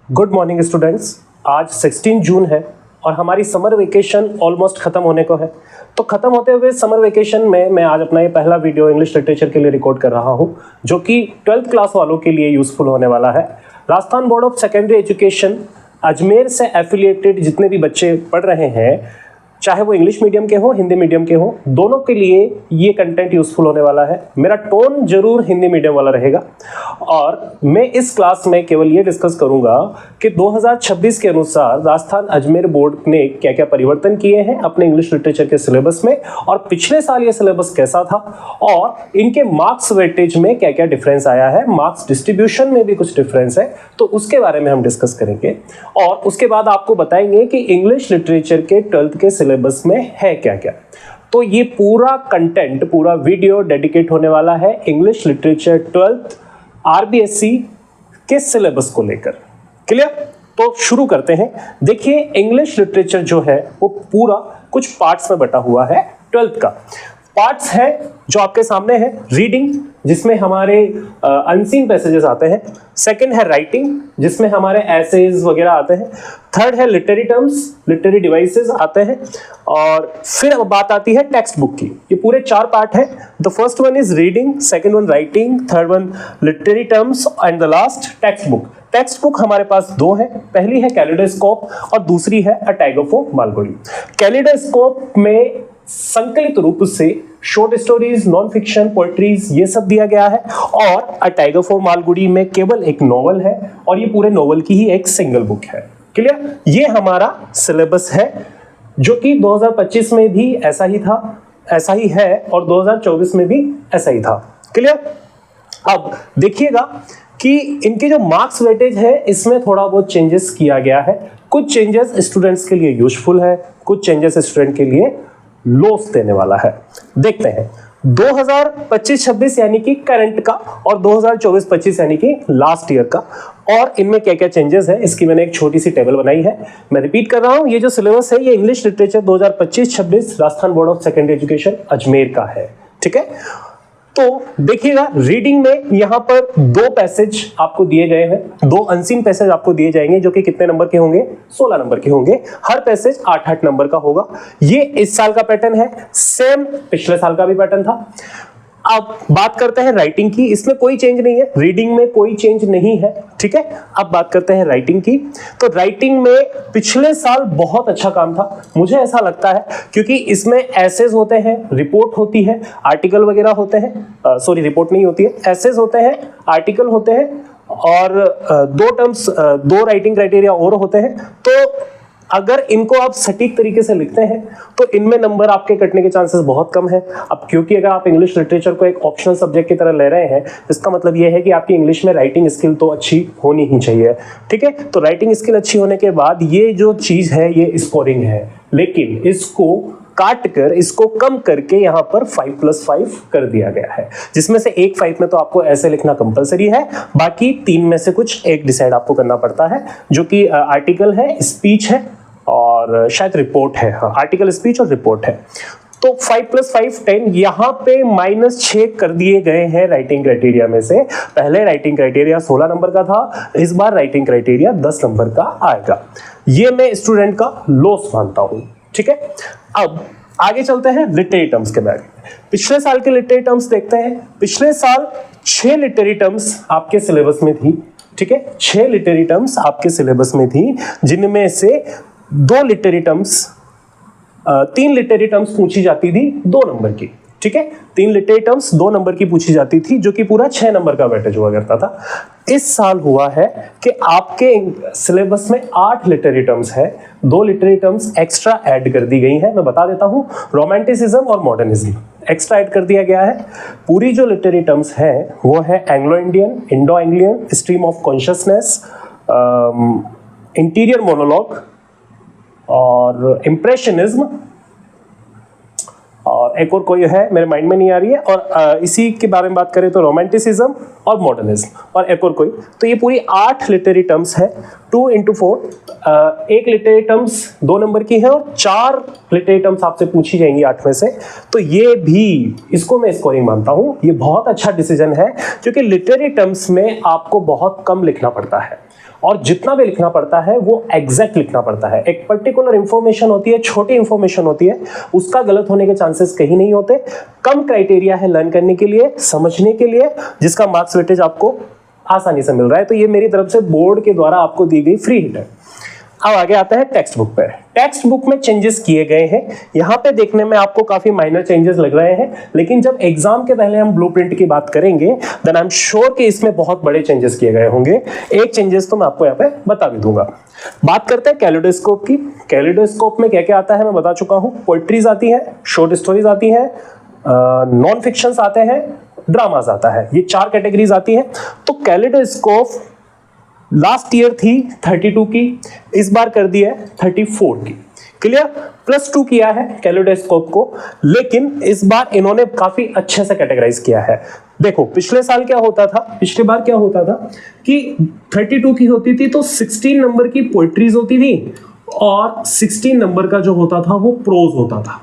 Good morning students. आज 16 जून है और हमारी समर वेकेशन ऑलमोस्ट ख़त्म होने को है। तो ख़त्म होते हुए समर वेकेशन में मैं आज अपना ये पहला वीडियो इंग्लिश लिटरेचर के लिए रिकॉर्ड कर रहा हूँ, जो कि 12th क्लास वालों के लिए यूज़फुल होने वाला है। Rajasthan board of secondary education Ajmer से एफिलिएटेड जितने भी बच्चे पढ़ रहे हैं, चाहे वो इंग्लिश मीडियम के हो हिंदी मीडियम के हो, दोनों के लिए ये कंटेंट यूज़फुल होने वाला है। मेरा टोन जरूर हिंदी मीडियम वाला रहेगा और मैं इस क्लास में केवल ये डिस्कस करूंगा कि 2026 के अनुसार राजस्थान अजमेर बोर्ड ने क्या क्या परिवर्तन किए हैं अपने इंग्लिश लिटरेचर के सिलेबस में, और पिछले साल ये सिलेबस कैसा था और इनके मार्क्स वेटेज में क्या क्या डिफरेंस आया है, मार्क्स डिस्ट्रीब्यूशन में भी कुछ डिफरेंस है, तो उसके बारे में हम डिस्कस करेंगे। और उसके बाद आपको बताएंगे कि इंग्लिश लिटरेचर के 12th के सिलेबस में है क्या क्या। तो ये पूरा कंटेंट, पूरा वीडियो डेडिकेट होने वाला है इंग्लिश लिटरेचर 12th आरबीएससी के सिलेबस को लेकर। क्लियर? तो शुरू करते हैं। देखिए, इंग्लिश लिटरेचर जो है वो पूरा कुछ पार्ट्स में बटा हुआ है। 12th का पार्ट्स है जो आपके सामने है। रीडिंग, जिसमें हमारे अनसीन पैसेजेस आते हैं। सेकंड है राइटिंग, जिसमें हमारे एसेज वगैरह आते हैं। थर्ड है लिटरेरी टर्म्स, लिटरेरी डिवाइसेस आते हैं। और फिर अब बात आती है टेक्स्ट बुक की। ये पूरे 4 पार्ट है। The first one is reading, second one writing, third one literary terms and the last text book. Text book हमारे पास 2 है। पहली है कैलिडोस्कोप और दूसरी है a tiger of Malgudi. Kaleidoscope में संकलित रूप से short stories, non fiction, poetries ये सब दिया गया है। और अ टाइगर फॉर मालगुडी में केवल एक नॉवल है और ये पूरे नॉवल की ही एक सिंगल बुक है। क्लियर? ये हमारा सिलेबस है जो कि 2025 में भी ऐसा ही था, ऐसा ही है, और 2024 में भी ऐसा ही था। क्लियर? अब देखिएगा कि इनके जो मार्क्स वेटेज है इसमें थोड़ा बहुत चेंजेस किया गया है। कुछ चेंजेस स्टूडेंट्स के लिए यूजफुल है, कुछ चेंजेस स्टूडेंट के लिए लॉस देने वाला है। देखते हैं 2025-26 यानी कि करंट का और 2024-25 यानी कि लास्ट ईयर का, और इनमें क्या क्या चेंजेस है इसकी मैंने एक छोटी सी टेबल बनाई है। मैं रिपीट कर रहा हूं, ये जो सिलेबस है ये English literature 2025-26 Rajasthan board of secondary education Ajmer का है। ठीक है? तो देखिएगा, रीडिंग में यहां पर 2 पैसेज आपको दिए गए हैं, 2 अनसीन पैसेज आपको दिए जाएंगे जो कि कितने नंबर के होंगे? 16 नंबर के होंगे। हर पैसेज 8-8 नंबर का होगा। ये इस साल का पैटर्न है, सेम पिछले साल का भी पैटर्न था। अब बात करते हैं राइटिंग की। इसमें कोई चेंज नहीं है, रीडिंग में कोई चेंज नहीं है। ठीक है? अब बात करते हैं राइटिंग की। तो राइटिंग में पिछले साल बहुत अच्छा काम था, मुझे ऐसा लगता है, क्योंकि इसमें एसेज होते हैं, रिपोर्ट होती है, आर्टिकल वगैरह होते हैं। सॉरी, रिपोर्ट नहीं होती है, एसेज होते हैं, आर्टिकल होते हैं, और 2 राइटिंग क्राइटेरिया और होते हैं। तो अगर इनको आप सटीक तरीके से लिखते हैं तो इनमें नंबर आपके कटने के चांसेस बहुत कम है। अब क्योंकि अगर आप इंग्लिश लिटरेचर को एक ऑप्शनल सब्जेक्ट की तरह ले रहे हैं, इसका मतलब यह है कि आपकी इंग्लिश में राइटिंग स्किल तो अच्छी होनी ही चाहिए। ठीक है? तो राइटिंग स्किल अच्छी होने के बाद ये जो चीज है ये स्कोरिंग है, लेकिन इसको काट कर, इसको कम करके यहाँ पर 5+5 कर दिया गया है, जिसमें से एक 5 में तो आपको ऐसे लिखना कंपलसरी है, बाकी 3 में से कुछ एक डिसाइड आपको करना पड़ता है, जो कि आर्टिकल है, स्पीच है और शायद रिपोर्ट है। हाँ, आर्टिकल, स्पीच और रिपोर्ट है। तो 5+5 10, यहाँ पे -6 कर दिए गए हैं राइटिंग क्राइटेरिया में से। पहले राइटिंग क्राइटेरिया 16 नंबर का था, इस बार राइटिंग क्राइटेरिया 10 नंबर का आएगा। ये मैं स्टूडेंट का लॉस मानता हूं। ठीक है? अब आगे चलते हैं लिटरेरी टर्म्स के बारे में। पिछले साल के लिटरेरी टर्म्स देखते हैं। पिछले साल 6 लिटरेरी टर्म्स आपके सिलेबस में थी। ठीक है? 6 लिटरेरी टर्म्स आपके सिलेबस में थी, जिनमें से 2 लिटरेरी टर्म्स, 3 लिटरेरी टर्म्स पूछी जाती थी 2 नंबर की। ठीक है? 3 लिटरेरी टर्म्स 2 नंबर की पूछी जाती थी, जो कि पूरा 6 नंबर का वेटेज हुआ करता था। इस साल हुआ है कि आपके सिलेबस में 8 लिटरेरी टर्म्स है, 2 लिटरेरी टर्म्स एक्स्ट्रा ऐड कर दी गई हैं। मैं बता देता हूं, रोमांटिसिज्म और मॉडर्निज्म एक्स्ट्रा ऐड कर दिया गया है। पूरी जो लिटरेरी टर्म्स है वो है Anglo Indian, Indo Anglian, stream of consciousness, interior monologue और इम्प्रेशनिज्म, और एक और कोई है मेरे माइंड में नहीं आ रही है, और इसी के बारे में बात करें तो रोमांटिसिज्म और मॉडर्निज्म, और एक और कोई। तो ये पूरी 8 लिटरेरी टर्म्स है। 2 into 4, एक लिटरेरी टर्म्स 2 नंबर की है और 4 लिटरेरी टर्म्स आपसे पूछी जाएंगी 8 में से। तो ये भी, इसको मैं स्कोरिंग मानता हूँ। ये बहुत अच्छा डिसीजन है, क्योंकि लिटरेरी टर्म्स में आपको बहुत कम लिखना पड़ता है और जितना भी लिखना पड़ता है वो एग्जैक्ट लिखना पड़ता है। एक पर्टिकुलर इंफॉर्मेशन होती है, छोटी इंफॉर्मेशन होती है, उसका गलत होने के चांसेस कहीं नहीं होते। कम क्राइटेरिया है लर्न करने के लिए, समझने के लिए, जिसका मार्क्स वेटेज आपको आसानी से मिल रहा है। तो ये मेरी तरफ से बोर्ड के द्वारा आपको दी गई फ्री हिट है। अब आगे आता है टेक्स्ट बुक पे। टेक्स्ट बुक में चेंजेस किए गए हैं। यहाँ पे देखने में आपको काफी माइनर चेंजेस लग रहे हैं, लेकिन जब एग्जाम के पहले हम ब्लूप्रिंट की बात करेंगे देन आई एम श्योर कि इसमें बहुत बड़े चेंजेस किए गए होंगे। एक चेंजेस तो मैं आपको यहाँ पे बता भी दूंगा। बात करते हैं कैलिडोस्कोप की। कैलिडोस्कोप में क्या क्या आता है मैं बता चुका हूँ। पोइट्रीज आती है, शॉर्ट स्टोरीज आती है, नॉन फिक्शंस आते हैं, ड्रामास आता है। ये 4 कैटेगरीज आती है। तो कैलिडोस्कोप लास्ट ईयर थी 32 की, इस बार कर दी है 34 की। क्लियर? +2 किया है कैलिडोस्कोप को, लेकिन इस बार इन्होंने काफी अच्छे से कैटेगराइज किया है। देखो पिछले साल क्या होता था, पिछले बार क्या होता था कि 32 की होती थी तो 16 नंबर की पोइट्रीज होती थी और 16 नंबर का जो होता था वो प्रोज होता था।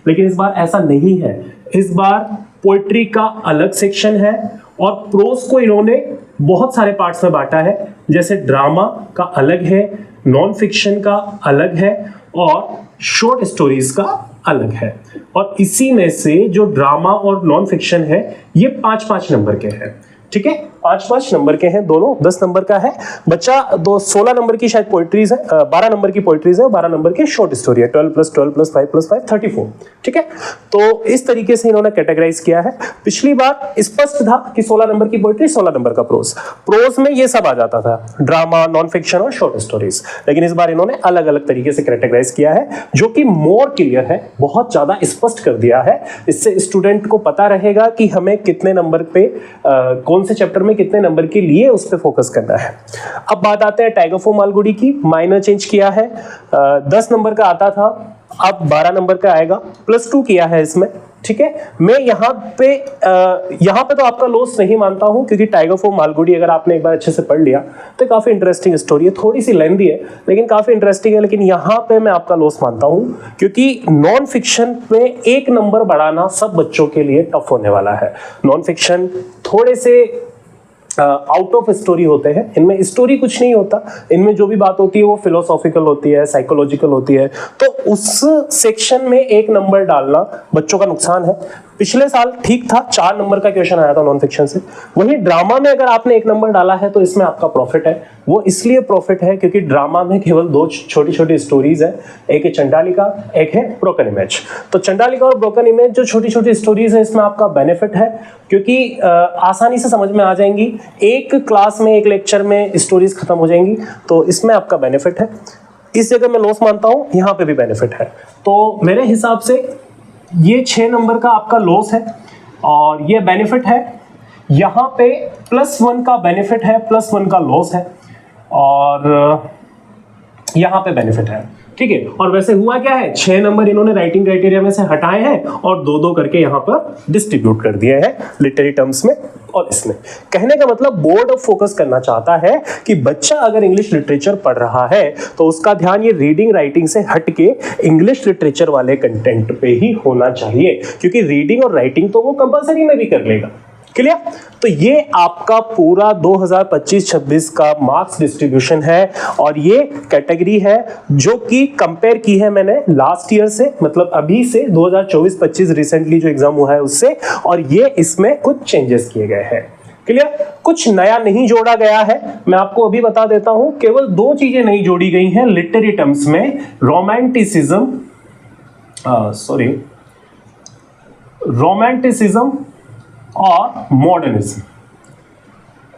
लेकिन इस बार ऐसा नहीं है। इस बार पोइट्री का अलग सेक्शन है और प्रोज को इन्होंने बहुत सारे पार्ट्स में बांटा है। जैसे ड्रामा का अलग है, नॉन फिक्शन का अलग है और शॉर्ट स्टोरीज का अलग है। और इसी में से जो ड्रामा और नॉन फिक्शन है ये 5-5 नंबर के हैं। ठीक है, 5-5 नंबर के हैं दोनों। 10 नंबर का है बच्चा, 16 नंबर की शायद पोइट्रीज है, 12 नंबर की पोइट्रीज है, 12 नंबर की शॉर्ट स्टोरी है। 12 + 12 + 5 + 5 34। ठीक है, तो इस तरीके से इन्होंने कैटेगराइज किया है। पिछली बार स्पष्ट था कि 16 नंबर की पोइट्री, 16 नंबर का प्रोज। प्रोज में ये सब आ जाता था, ड्रामा, नॉन फिक्शन और शॉर्ट स्टोरीज। लेकिन इस बार इन्होंने अलग अलग तरीके से कैटेगराइज किया है, जो कि मोर क्लियर है, बहुत ज्यादा स्पष्ट कर दिया है। इससे स्टूडेंट को पता रहेगा कि हमें कितने नंबर पे कौन से चैप्टर में कितने नंबर के लिए उस पे फोकस करना है। अब बात आते हैं टाइगर फॉर मालगुडी की। माइनर चेंज किया है, 10 नंबर का आता था अब 12 नंबर का आएगा, +2 किया है इसमें। ठीक है, मैं यहाँ पे तो आपका लॉस नहीं मानता हूँ, क्योंकि टाइगर फॉर मालगुडी अगर आपने एक बार अच्छे से पढ़ लिया तो काफी इंटरेस्टिंग स्टोरी है। थोड़ी सी लेंथी है लेकिन काफी इंटरेस्टिंग है। लेकिन यहाँ पे मैं आपका लॉस मानता हूँ, क्योंकि नॉन फिक्शन में 1 नंबर बढ़ाना सब बच्चों के लिए टफ होने वाला है। नॉन फिक्शन थोड़े से आउट ऑफ स्टोरी होते हैं, इनमें स्टोरी कुछ नहीं होता, इनमें जो भी बात होती है वो फिलोसॉफिकल होती है, साइकोलॉजिकल होती है। तो उस सेक्शन में 1 नंबर डालना बच्चों का नुकसान है। पिछले साल ठीक था, 4 नंबर का क्वेश्चन आया था नॉन फिक्शन से। वहीं ड्रामा में अगर आपने 1 नंबर डाला है तो इसमें आपका प्रॉफिट है। वो इसलिए प्रॉफिट है क्योंकि ड्रामा में केवल 2 छोटी छोटी स्टोरीज है, एक है चंडालिका, एक है ब्रोकन इमेज। तो चंडालिका और ब्रोकन इमेज जो छोटी छोटी स्टोरीज है, इसमें आपका बेनिफिट है क्योंकि आसानी से समझ में आ जाएंगी। एक क्लास में, एक लेक्चर में स्टोरीज खत्म हो जाएंगी, तो इसमें आपका बेनिफिट है। इस जगह मैं लॉस मानता हूं, यहाँ पे भी बेनिफिट है। तो मेरे हिसाब से ये 6 नंबर का आपका लॉस है और ये बेनिफिट है। यहाँ पे +1 का बेनिफिट है, +1 का लॉस है और यहाँ पे बेनिफिट है। ठीक है, और वैसे हुआ क्या है, 6 नंबर इन्होंने राइटिंग क्राइटेरिया में से हटाए हैं और 2-2 करके यहाँ पर डिस्ट्रीब्यूट कर दिए हैं लिटरेरी टर्म्स में और इसमें। कहने का मतलब बोर्ड अब फोकस करना चाहता है कि बच्चा अगर इंग्लिश लिटरेचर पढ़ रहा है तो उसका ध्यान ये रीडिंग राइटिंग से हटके इंग्लिश लिटरेचर वाले कंटेंट पे ही होना चाहिए, क्योंकि रीडिंग और राइटिंग तो वो कंपलसरी में भी कर लेगा। क्लियर? तो ये आपका पूरा 2025-26 का मार्क्स डिस्ट्रीब्यूशन है और ये कैटेगरी है जो कि कंपेयर की है मैंने लास्ट ईयर से, मतलब अभी से 2024-25 रिसेंटली जो एग्जाम हुआ है उससे, और ये इसमें कुछ चेंजेस किए गए हैं। क्लियर? कुछ नया नहीं जोड़ा गया है। मैं आपको अभी बता देता हूं, केवल 2 चीजें नई जोड़ी गई हैं लिटरेरी टर्म्स में, रोमांटिसिज्म और मॉडर्निज्म।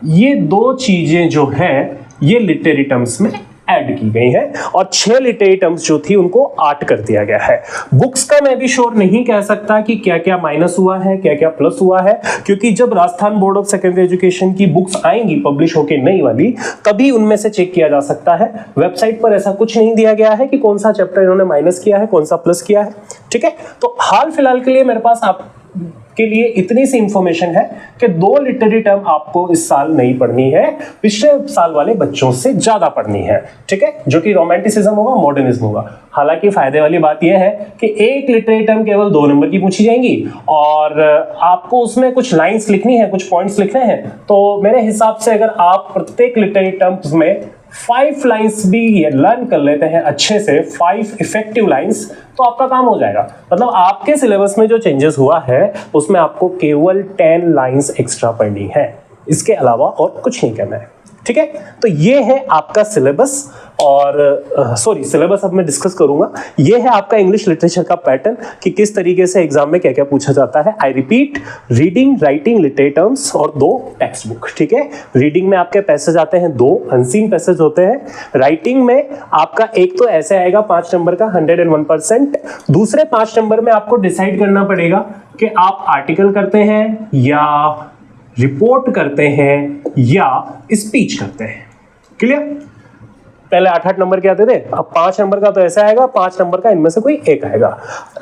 ये 2 चीजें जो है ये लिटरेरी टर्म्स में ऐड की गई हैं और 6 लिटरेरी टर्म्स जो थी उनको 8 कर दिया गया है। बुक्स का मैं भी श्योर नहीं कह सकता कि क्या क्या माइनस हुआ है, क्या क्या प्लस हुआ है, क्योंकि जब Rajasthan board of secondary education की बुक्स आएंगी पब्लिश होके नई वाली, तभी उनमें से चेक किया जा सकता है। वेबसाइट पर ऐसा कुछ नहीं दिया गया है कि कौन सा चैप्टर इन्होंने माइनस किया है, कौन सा प्लस किया है। ठीक है, तो हाल फिलहाल के लिए मेरे पास आप के लिए इतनी सी इंफॉर्मेशन है कि 2 लिटरेरी टर्म आपको इस साल नहीं पढ़नी है, पिछले साल वाले बच्चों से ज्यादा पढ़नी है। ठीक है, जो कि रोमांटिसिज्म होगा, मॉडर्निज्म होगा। हालांकि फायदे वाली बात यह है कि एक लिटरेरी टर्म केवल 2 नंबर की पूछी जाएंगी और आपको उसमें कुछ लाइंस लिखनी है, कुछ पॉइंट्स लिखने हैं। तो मेरे हिसाब से अगर आप प्रत्येक लिटरेरी टर्म्स में 5 लाइंस भी ये लर्न कर लेते हैं अच्छे से, 5 इफेक्टिव लाइंस, तो आपका काम हो जाएगा। मतलब आपके सिलेबस में जो चेंजेस हुआ है उसमें आपको केवल 10 लाइंस एक्स्ट्रा पढ़नी है, इसके अलावा और कुछ नहीं करना है। ठीक है, तो ये है आपका सिलेबस, और सॉरी सिलेबस अब मैं डिस्कस करूंगा। ये है आपका इंग्लिश लिटरेचर का पैटर्न कि किस तरीके से एग्जाम में क्या क्या पूछा जाता है। I repeat, reading, writing, literary terms और 2 टेक्स्ट बुक। ठीक है, रीडिंग में आपके पैसेज आते हैं 2 अनसीन पैसेज होते हैं। राइटिंग में आपका एक तो ऐसे आएगा 5 नंबर का 101%। दूसरे 5 नंबर में आपको डिसाइड करना पड़ेगा कि आप आर्टिकल करते हैं या रिपोर्ट करते हैं या स्पीच करते हैं। क्लियर? पहले 8-8 नंबर के आते थे, अब 5 नंबर का तो ऐसा आएगा, 5 नंबर का इनमें से कोई एक आएगा।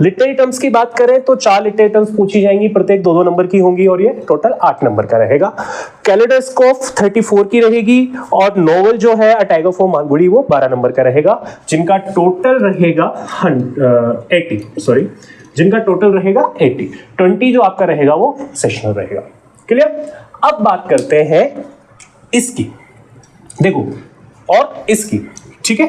लिटरेरी टर्म्स की बात करें तो 4 लिटरेरी टर्म्स पूछी जाएंगी, प्रत्येक 2-2 नंबर की होंगी और ये टोटल 8 नंबर का रहेगा। कैलेडोस्कोप 34 की रहेगी और नोवेल जो है अ टाइगर फ्रॉम मालगुडी वो 12 नंबर का रहेगा, जिनका टोटल रहेगा 80। 20 जो आपका रहेगा वो सेशनल रहेगा। क्लियर? अब बात करते हैं इसकी, देखो, और इसकी। ठीक है,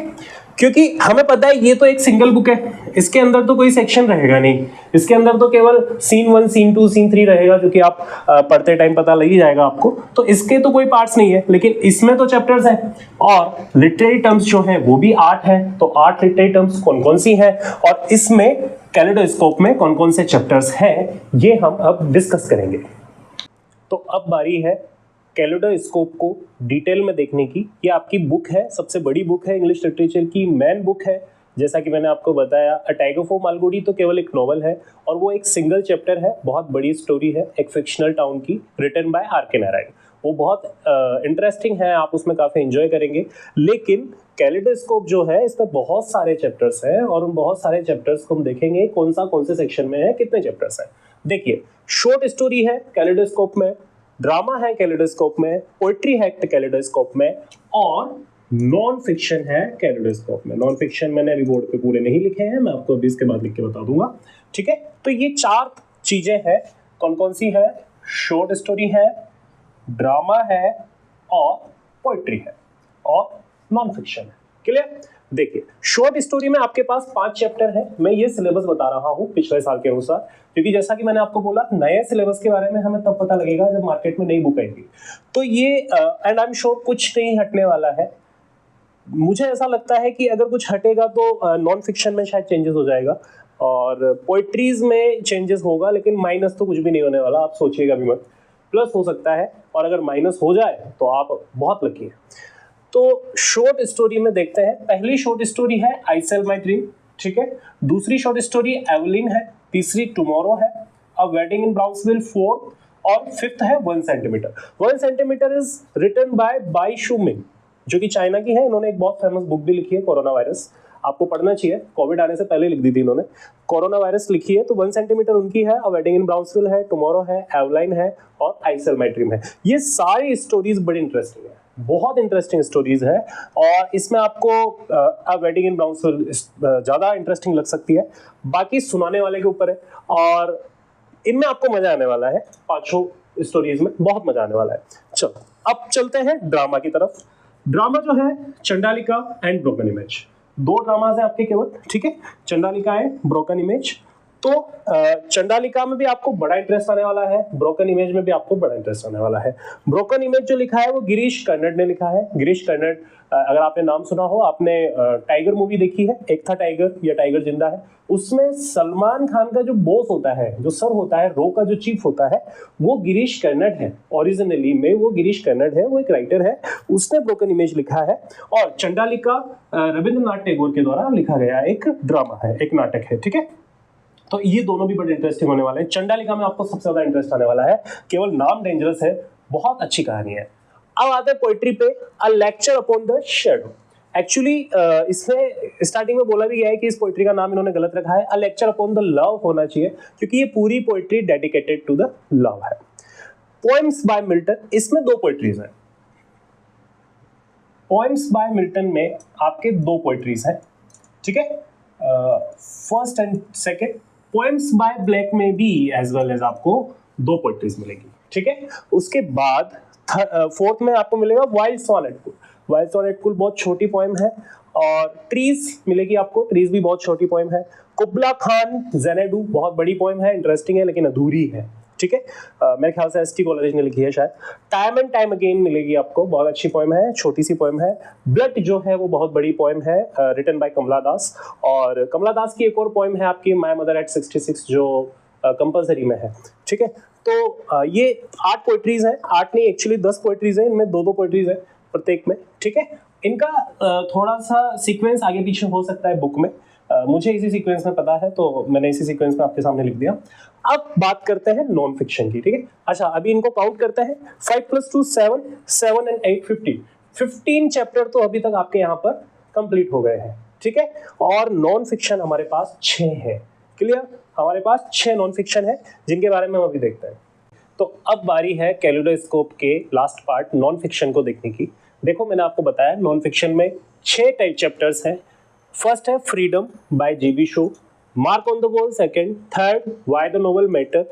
क्योंकि हमें पता है ये तो एक सिंगल बुक है, इसके अंदर तो कोई सेक्शन रहेगा नहीं, इसके अंदर तो केवल सीन 1, सीन 2, सीन 3 रहेगा, जो कि आप पढ़ते टाइम पता लग ही जाएगा आपको। तो इसके तो कोई पार्ट्स नहीं है, लेकिन इसमें तो चैप्टर्स हैं और लिटरेरी टर्म्स जो है वो भी 8 है। तो 8 लिटरेरी टर्म्स कौन कौन सी हैं और इसमें कैलेडोस्कोप में कौन कौन से चैप्टर्स हैं, ये हम अब डिस्कस करेंगे। तो अब बारी है कैलेडोस्कोप को डिटेल में देखने की। ये आपकी बुक है, सबसे बड़ी बुक है, इंग्लिश लिटरेचर की मेन बुक है। जैसा कि मैंने आपको बताया, अ टाइगर फ्रॉम मालगुडी तो केवल एक नॉवल है और वो एक सिंगल चैप्टर है, बहुत बड़ी स्टोरी है एक फिक्शनल टाउन की, रिटन बाय आर.के. नारायण। वो बहुत इंटरेस्टिंग है, आप उसमें काफ़ी एंजॉय करेंगे। लेकिन कैलेडोस्कोप जो है इसमें बहुत सारे चैप्टर्स हैं और उन बहुत सारे चैप्टर्स को हम देखेंगे कौन से सेक्शन में है, कितने चैप्टर्स हैं। देखिए, शॉर्ट स्टोरी है कैलेडोस्कोप में, ड्रामा है कैलेडोस्कोप में, पोएट्री है कैलेडोस्कोप में और नॉन फिक्शन है कैलेडोस्कोप में। नॉन फिक्शन मैंने अभी बोर्ड पे पूरे नहीं लिखे हैं, मैं आपको अभी इसके बाद लिख के बता दूंगा। ठीक है, तो ये 4 चीजें हैं। कौन कौन सी है? शॉर्ट स्टोरी है, ड्रामा है और पोएट्री है और नॉन फिक्शन है। क्लियर? देखिए, शॉर्ट स्टोरी में आपके पास 5 चैप्टर है। मैं ये सिलेबस बता रहा हूँ पिछले साल के अनुसार, क्योंकि जैसा कि मैंने आपको बोला, नए सिलेबस के बारे में हमें तब पता लगेगा जब मार्केट में नई बुक आएगी। तो ये एंड आई एम श्योर कुछ नहीं हटने वाला है। मुझे ऐसा लगता है कि अगर कुछ हटेगा तो नॉन फिक्शन में शायद चेंजेस हो जाएगा और पोएट्रीज में चेंजेस होगा, लेकिन माइनस तो कुछ भी नहीं होने वाला, आप सोचिएगा भी मत। प्लस हो सकता है, और अगर माइनस हो जाए तो आप बहुत लकी हैं। तो शॉर्ट स्टोरी में देखते हैं। पहली शॉर्ट स्टोरी है आई सेल माई ड्रीम। ठीक है, दूसरी शॉर्ट स्टोरी एवलिन है, तीसरी टुमारो है, अ वेडिंग इन ब्राउन्सविल 4 और 5th है 1 centimetre. 1 centimetre is written by Bai Shu Ming, जो कि चाइना की है। इन्होंने एक बहुत फेमस बुक भी लिखी है, कोरोना वायरस, आपको पढ़ना चाहिए, कोविड आने से पहले लिख दी थी इन्होंने, कोरोना वायरस लिखी है। तो 1 सेंटीमीटर उनकी है, अ वेडिंग इन ब्राउन्सविल है, टुमारो है, एवलाइन है और आई सेल माई ड्रीम है। ये सारी स्टोरीज बड़ी इंटरेस्टिंग है, बहुत इंटरेस्टिंग स्टोरीज है और इसमें आपको अ वेडिंग इन ब्राउन्सविल ज़्यादा इंटरेस्टिंग लग सकती है, बाकी सुनाने वाले के ऊपर है और इनमें आपको मजा आने वाला है। 5 स्टोरीज में बहुत मजा आने वाला है। चलो अब चलते हैं ड्रामा की तरफ। ड्रामा जो है Chandalika and broken image, 2 dramas हैं आपके केवल। ठीक है, चंडालिका एंड ब्रोकन इमेज। तो चंडालिका में भी आपको बड़ा इंटरेस्ट आने वाला है, ब्रोकन इमेज में भी आपको बड़ा इंटरेस्ट आने वाला है। ब्रोकन इमेज जो लिखा है वो गिरीश कर्नाड ने लिखा है। गिरीश कर्नाड, अगर आपने नाम सुना हो, आपने टाइगर मूवी देखी है, एक था टाइगर या टाइगर जिंदा है, उसमें सलमान खान का जो बॉस होता है, जो सर होता है, रो का जो चीफ होता है, वो गिरीश कर्नाड है। ओरिजिनली में वो गिरीश कर्नाड है, वो एक राइटर है, उसने ब्रोकन इमेज लिखा है। और चंडालिका रविंद्रनाथ टैगोर के द्वारा लिखा गया एक ड्रामा है, एक नाटक है। ठीक है, तो ये दोनों भी बड़े इंटरेस्टिंग होने वाले हैं। चंडालिका में आपको सबसे ज्यादा इंटरेस्ट आने वाला है, केवल नाम डेंजरस है, बहुत अच्छी कहानी है। अब आते हैं पोएट्री पे, अ lecture upon the shadow. Actually इसमें स्टार्टिंग में बोला भी गया है कि इस पोएट्री का नाम इन्होंने गलत रखा है, a lecture upon the love होना चाहिए, क्योंकि ये पूरी poetry dedicated to the love है। पोएम्स बाय मिल्टन, इसमें 2 पोएट्रीज हैं। पोएम्स बाय मिल्टन में आपके 2 पोएट्रीज हैं। ठीक है, first and second. Poems by Blake में भी एज वेल एज आपको 2 पोएट्रीज मिलेगी। ठीक है, उसके बाद 4th में आपको मिलेगा वाइल्ड सॉनेट। वाइल्ड सोनेट कुल बहुत छोटी पोएम है। और ट्रीज मिलेगी आपको, ट्रीज भी बहुत छोटी पोएम है। कुबला खान ज़ैनेडू बहुत बड़ी पोएम है, इंटरेस्टिंग है लेकिन अधूरी है, ठीक है। मेरे ख्याल से एसटी कॉलेज ने लिखी है शायद। टाइम एंड टाइम अगेन मिलेगी आपको, बहुत अच्छी पोएम है, छोटी सी पोएम है। ब्लड जो है वो बहुत बड़ी पोएम है, रिटन बाय कमला दास। और कमला दास की एक और पोएम है आपकी माय मदर एट 66 जो कंपल्सरी में है, ठीक है। तो ये 8 पोएट्रीज हैं, 8 नहीं एक्चुअली 10 पोएट्रीज हैं, इनमें 2-2 पोएट्रीज है प्रत्येक में, ठीक है। इनका थोड़ा सा सीक्वेंस आगे पीछे हो सकता है बुक में, मुझे इसी सीक्वेंस में पता है तो मैंने इसी सीक्वेंस में आपके सामने लिख दिया। अब बात करते हैं नॉन फिक्शन की, ठीक है। अच्छा अभी इनको काउंट करते हैं, 5 + 2 7, 7 and 8 15 चैप्टर तो अभी तक आपके यहाँ पर कंप्लीट हो गए हैं, ठीक है। और नॉन फिक्शन हमारे पास 6 है, क्लियर। हमारे पास 6 नॉन फिक्शन है जिनके बारे में हम अभी देखते हैं। तो अब बारी है कैलिडोस्कोप के लास्ट पार्ट नॉन फिक्शन को देखने की। देखो मैंने आपको बताया नॉन फिक्शन में 6 टाइप चैप्टर्स हैं। फर्स्ट है freedom bye GB show, mark on the wall second, third why the novel matter,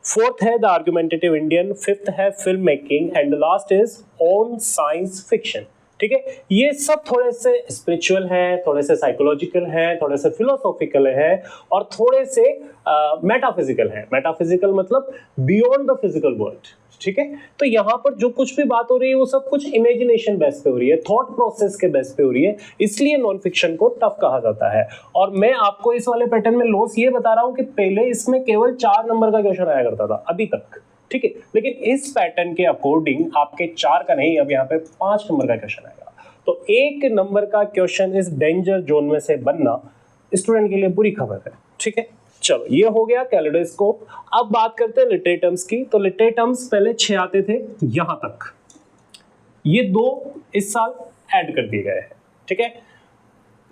fourth है द आर्गुमेंटेटिव इंडियन, फिफ्थ है film making and the last is on science fiction, ठीक है। ये सब थोड़े से स्पिरिचुअल है, थोड़े से साइकोलॉजिकल है, थोड़े से फिलोसॉफिकल है और थोड़े से मेटाफिजिकल है। मेटाफिजिकल मतलब बियॉन्ड द फिजिकल वर्ल्ड, ठीक है। तो यहाँ पर जो कुछ भी बात हो रही है वो सब कुछ इमेजिनेशन बेस पे हो रही है, थॉट प्रोसेस के बेस पे हो रही है, इसलिए नॉन फिक्शन को टफ कहा जाता है। और मैं आपको इस वाले पैटर्न में लॉस ये बता रहा हूँ कि पहले इसमें केवल 4 नंबर का क्वेश्चन आया करता था अभी तक, ठीक है। लेकिन इस पैटर्न के अकॉर्डिंग आपके 4 का नहीं, अब यहाँ पे 5 नंबर का क्वेश्चन आएगा। तो 1 नंबर का क्वेश्चन इस डेंजर जोन में से बनना स्टूडेंट के लिए बुरी खबर है, ठीक है। चलो ये हो गया कैलिडोस्कोप। अब बात करते हैं लिटरेरी टर्म्स की। तो लिटरेरी टर्म्स पहले 6 आते थे यहां तक, ये 2 इस साल ऐड कर दिए गए हैं, ठीक है।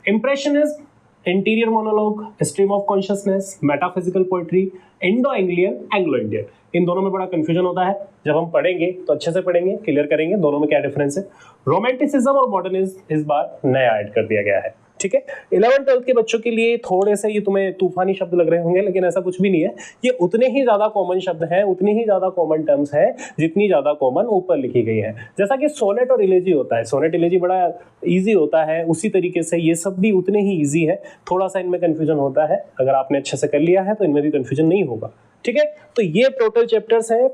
Impressionism, interior monologue, stream of consciousness, metaphysical poetry, Indo Anglian, Anglo Indian. इन दोनों में बड़ा कंफ्यूजन होता है, जब हम पढ़ेंगे तो अच्छे से पढ़ेंगे, क्लियर करेंगे दोनों में क्या डिफरेंस है। रोमांटिसिज्म और मॉडर्निज्म इस बार नया ऐड कर दिया गया है, ठीक है। 11th-12th के बच्चों के लिए थोड़े से ये तुम्हें तूफानी शब्द लग रहे होंगे, लेकिन ऐसा कुछ भी नहीं है। ये उतने ही ज्यादा कॉमन शब्द हैं, उतनी ही ज्यादा कॉमन टर्म्स हैं जितनी ज्यादा कॉमन ऊपर लिखी गई है। जैसा कि सोनेट और इलेजी होता है, सोनेट इलेजी बड़ा इजी होता है, उसी तरीके से ये सब भी उतने ही इजी है। थोड़ा सा इनमें कंफ्यूजन होता है, अगर आपने अच्छे से कर लिया है तो इनमें भी कंफ्यूजन नहीं होगा, ठीक है। तो ये टोटल चैप्टर्स हैं।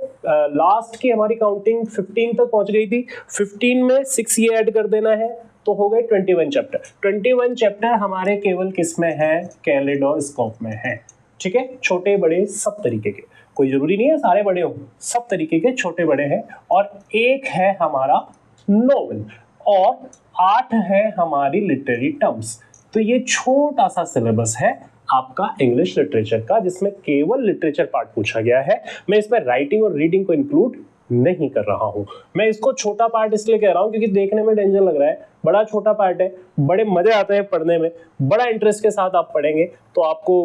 लास्ट की हमारी काउंटिंग 15 तक पहुंच गई थी, 15 में 6 ये ऐड कर देना है तो हो गए 21 चैप्टर। 21 चैप्टर हमारे केवल किस में है, कैलिडोस्कोप में है, ठीक है। छोटे बड़े सब तरीके के, कोई जरूरी नहीं है सारे बड़े हो, सब तरीके के छोटे बड़े हैं। और 1 है हमारा नोवेल और 8 है हमारी लिटरेरी टर्म्स। तो ये छोटा सा सिलेबस है आपका इंग्लिश लिटरेचर का, जिसमें केवल लिटरेचर पार्ट पूछा गया है। मैं इसमें राइटिंग और रीडिंग को इंक्लूड नहीं कर रहा हूं। मैं इसको छोटा पार्ट इसलिए कह रहा हूं क्योंकि देखने में डेंजर लग रहा है, बड़ा छोटा पार्ट है, बड़े मजे आते हैं पढ़ने में, बड़ा इंटरेस्ट के साथ आप पढ़ेंगे तो आपको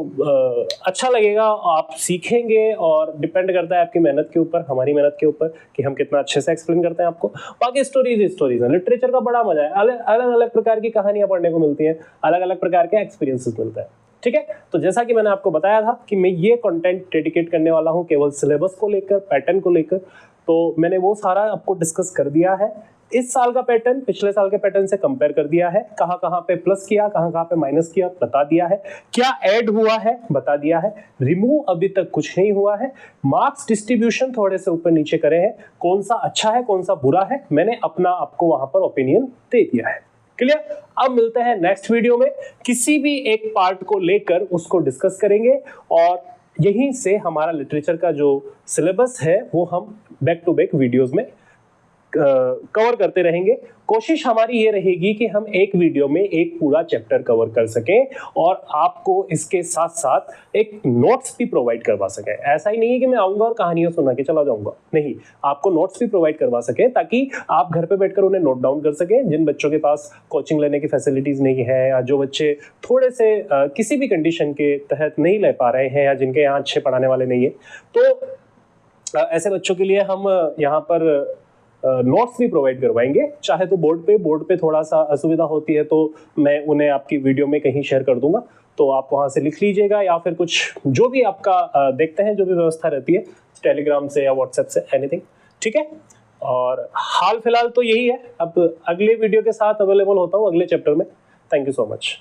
अच्छा लगेगा, आप सीखेंगे। और डिपेंड करता है आपकी मेहनत के ऊपर, हमारी मेहनत के ऊपर कि हम कितना अच्छे से एक्सप्लेन करते हैं आपको। बाकी स्टोरीज है, लिटरेचर का बड़ा मजा है, अलग अलग प्रकार की कहानियां पढ़ने को मिलती हैं, अलग अलग प्रकार के एक्सपीरियंसेस मिलते हैं, ठीक है। तो जैसा कि मैंने आपको बताया था कि मैं ये कंटेंट डेडिकेट करने वाला हूं केवल सिलेबस को लेकर, पैटर्न को लेकर, तो मैंने वो सारा आपको डिस्कस कर दिया है। इस साल का पैटर्न पिछले साल के पैटर्न से कंपेयर कर दिया है, कहां कहां पे प्लस किया, कहां कहां पे माइनस किया बता दिया है, क्या ऐड हुआ है बता दिया है, रिमूव अभी तक कुछ नहीं हुआ है, मार्क्स डिस्ट्रीब्यूशन थोड़े से ऊपर नीचे करे हैं, कौन सा अच्छा है कौन सा बुरा है मैंने अपना आपको वहां पर ओपिनियन दे दिया है, क्लियर। अब मिलते हैं नेक्स्ट वीडियो में, किसी भी एक पार्ट को लेकर उसको डिस्कस करेंगे और यहीं से हमारा लिटरेचर का जो सिलेबस है वो हम बैक टू बैक वीडियोस में कवर करते रहेंगे। कोशिश हमारी ये रहेगी कि हम एक वीडियो में एक पूरा चैप्टर कवर कर सकें और आपको इसके साथ साथ एक नोट्स भी प्रोवाइड करवा सकें। ऐसा ही नहीं है कि मैं आऊंगा और कहानियां सुना के चला जाऊंगा, नहीं, आपको नोट्स भी प्रोवाइड करवा सकें ताकि आप घर पे बैठकर उन्हें नोट डाउन कर सकें। जिन बच्चों के पास कोचिंग लेने की फैसिलिटीज नहीं है या जो बच्चे थोड़े से किसी भी कंडीशन के तहत नहीं ले पा रहे हैं या जिनके यहाँ अच्छे पढ़ाने वाले नहीं है, तो ऐसे बच्चों के लिए हम यहाँ पर नोट्स भी प्रोवाइड करवाएंगे। चाहे तो बोर्ड पे थोड़ा सा असुविधा होती है तो मैं उन्हें आपकी वीडियो में कहीं शेयर कर दूंगा, तो आप वहां से लिख लीजिएगा या फिर कुछ जो भी आपका देखते हैं जो भी व्यवस्था रहती है टेलीग्राम से या व्हाट्सएप से, एनीथिंग, ठीक है। और हाल फिलहाल तो यही है, अब अगले वीडियो के साथ अवेलेबल होता हूँ अगले चैप्टर में। Thank you so much.